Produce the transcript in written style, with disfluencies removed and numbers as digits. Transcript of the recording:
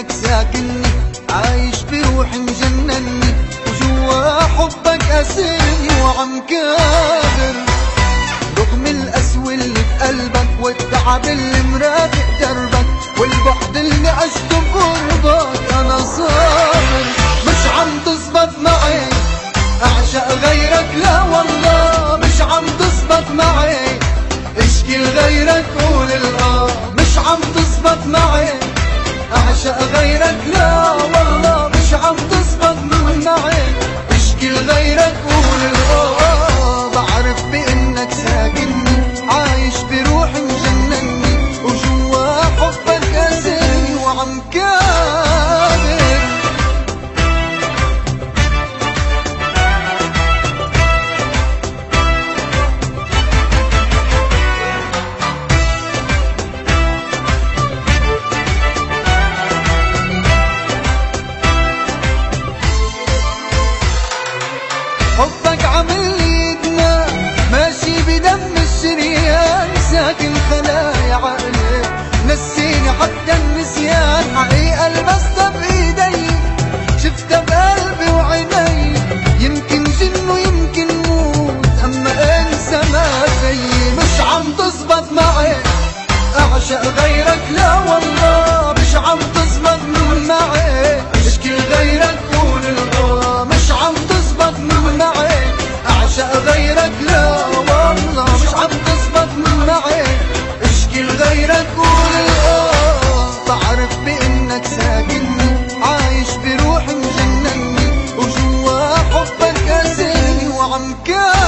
بانك ساكنني، عايش بروحي مجنني، وجوا حبك اسرني وعم كابر. رغم القسوة اللي بقلبك والتعب اللي مرافق دربك والبعد اللي عشته بقربك، انا صابر. مش عم تزبط معي اعشق غيرك، لا والله مش عم تزبط معي اشكي لغيرك قول الاه. مش عم تزبط معي اعشق غيرك، لا والله مش عم تزبط معي اشكي لغيرك قول الاه. بعرف بانك ساكنني، عايش بروحي مجنني، وجوا حبك اسرني وعم كابر. حبك عامل لي ادمان ماشي بدم الشريان، ساكن خلايا عقلي نسيني حتى النسيان. حقيقة لمستها بايدي شفتها بقلبي وعيني، يمكن جن ويمكن موت اما انسى ما فيي. مش عم تزبط معي اعشق غيرك، لا والله مش عم تزبط معي اشكي لغيرك قول الاه. مش عم تزبط معي اعشق غيرك، لا والله مش عم تزبط معي اشكي لغيرك قول الاه. بعرف بانك ساكنني، عايش بروحي مجنني، وجوا حبك اسرني وعم كابر.